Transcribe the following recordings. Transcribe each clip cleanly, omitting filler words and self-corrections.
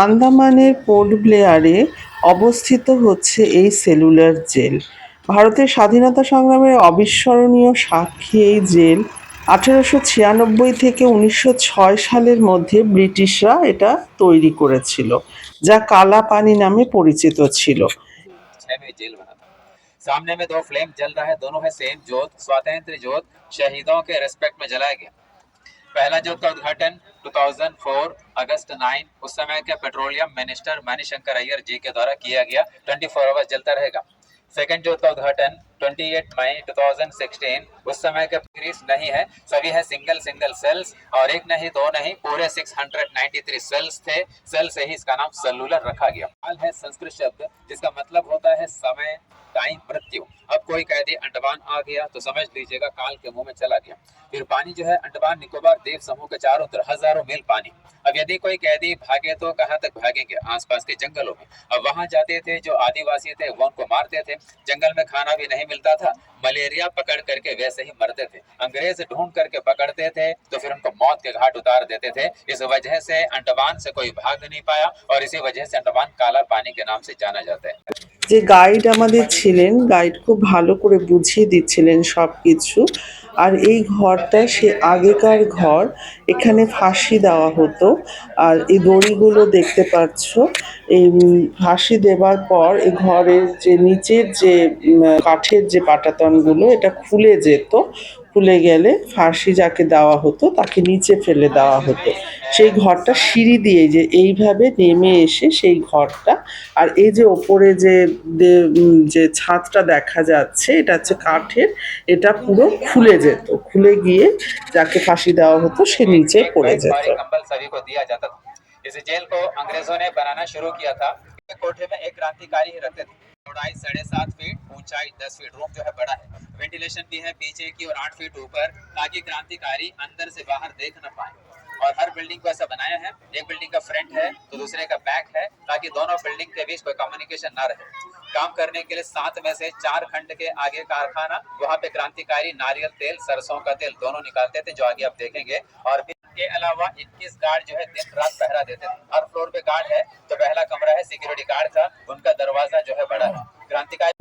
আন্দামানের port ব্লেয়ারে অবস্থিত হচ্ছে এই সেলুলার জেল। ভারতের স্বাধীনতা সংগ্রামের অবিস্মরণীয় সাক্ষী এই জেল 1896 থেকে 1906 সালের মধ্যে ব্রিটিশরা এটা তৈরি করেছিল, যা কালা পানি নামে পরিচিত ছিল। सामने में दो फ्लेम जल रहा है, दोनों है सेम जोत, स्वातंत्र जोत, शहीदों के रेस्पेक्ट में जलाया गया। पहला जोत का उद्घाटन 2004 अगस्त 9 उस समय के पेट्रोलियम मिनिस्टर मणिशंकर अय्यर जी के द्वारा किया गया, 24 आवर्स जलता रहेगा। सेकंड जोत का उद्घाटन 28 मई 2016 उस समय के ग्रीस नहीं है, सभी है सिंगल सेल्स, और एक नहीं दो नहीं पूरे 693 सेल्स थे। सेल से ही इसका नाम सेलुलर रखा गया। काल है संस्कृत शब्द जिसका मतलब होता है समय, टाइम, मृत्यु। अब कोई कैदी अंडमान आ गया तो समझ लीजिएगा काल के मुंह में चला गया। फिर पानी जो है अंडमान निकोबार द्वीप समूह के चारों तरफ हजारों मील पानी। अब यदि कोई कैदी भागे तो कहाँ तक भागेंगे? आसपास के जंगलों में। अब वहां जाते थे जो आदिवासी थे वो उनको मारते थे। जंगल में खाना भी नहीं मिलता था, मलेरिया पकड़ करके वैसे ही मरते थे। अंग्रेज ढूंढ करके पकड़ते थे तो फिर उनको मौत के घाट उतार देते थे। इस वजह से अंडमान से कोई भाग नहीं पाया और इसी वजह से अंडमान काला पानी के नाम से जाना जाता है। যে গাইড আমাদের ছিলেন, গাইড খুব ভালো করে বুঝিয়ে দিচ্ছিলেন সব কিছু। আর এই ঘরটা সে আগেকার ঘর, এখানে ফাঁসি দেওয়া হতো। আর এই দড়িগুলো দেখতে পাচ্ছ, এই ফাঁসি দেবার পর এই ঘরের যে নিচের যে কাঠের যে পাটাতনগুলো এটা খুলে যেত। খুলে গেলে ফাঁসি যাকে দেওয়া হতো তাকে নিচে ফেলে দেওয়া হতো। সেই ঘরটা সিঁড়ি দিয়ে যে এইভাবে নেমে এসে সেই ঘরটা, আর এই যে ওপরে যে ছাদটা দেখা যাচ্ছে এটা হচ্ছে কাঠের, এটা পুরো খুলে যেত। খুলে গিয়ে যাকে ফাঁসি দেওয়া হতো সে নিচে পড়ে যেত। इस जेल को अंग्रेजों ने बनाना शुरू किया था। कोठे में एक क्रांतिकारी ही रहते थे। चौड़ाई 7.5 फीट, ऊंचाई 10 फीट। रूम जो है बड़ा है, वेंटिलेशन भी है पीछे की और 8 फीट ऊपर, ताकि क्रांतिकारी अंदर से बाहर देख न पाए। और हर बिल्डिंग को ऐसा बनाया है, एक बिल्डिंग का फ्रंट है तो दूसरे का बैक है, ताकि दोनों बिल्डिंग के बीच कोई कम्युनिकेशन ना रहे। काम करने के लिए 7 में से 4 खंड के आगे कारखाना, वहाँ पे क्रांतिकारी नारियल तेल, सरसों का तेल दोनों निकालते थे, जो आगे आप देखेंगे। और के अलावा 21 गार्ड जो है दिन रात पहरा देते थे। हर फ्लोर पे गार्ड है, तो पहला कमरा है सिक्योरिटी गार्ड का, उनका दरवाजा जो है बड़ा है।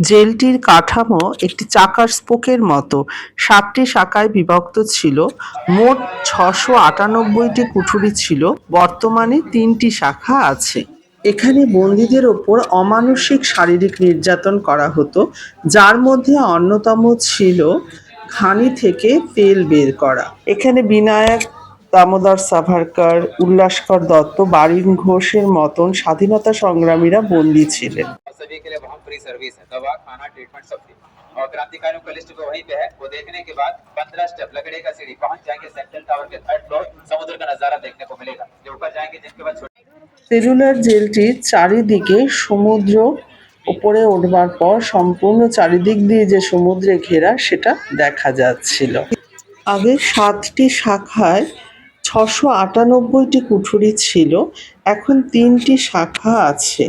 জেলটির কাঠামো একটি চাকার স্পোকের মতো 7টি শাখায় বিভক্ত ছিল। মোট 698টি কুঠুরি ছিল, বর্তমানে 3টি শাখা আছে। এখানে বন্দীদের ওপর অমানসিক শারীরিক নির্যাতন করা হতো, যার মধ্যে অন্যতম ছিল ঘানি থেকে তেল বের করা। এখানে বিনায়ক দামোদর সাভারকর, উল্লাসকর দত্ত, বারিন ঘোষের মতন স্বাধীনতা সংগ্রামীরা বন্দী ছিলেন। और क्रांतिकारियों का लिस्ट जो वहीं पे है, वो देखने के बाद 15 स्टेप लकड़ी का सीढ़ी पहुंच जाएंगे सेंट्रल टावर के 3rd फ्लोर। समुद्र का नजारा देखने को मिलेगा। जो ऊपर जाएंगे जिनके बाद সেলুলার জেলটির চারিদিকে সমুদ্র। উপরে উঠবার পর সম্পূর্ণ চারিদিক দিয়ে যে সমুদ্রে ঘেরা সেটা দেখা যাচ্ছিল। আগে 7টি শাখায় 698টি কুঠুরি ছিল, এখন 3টি শাখা আছে।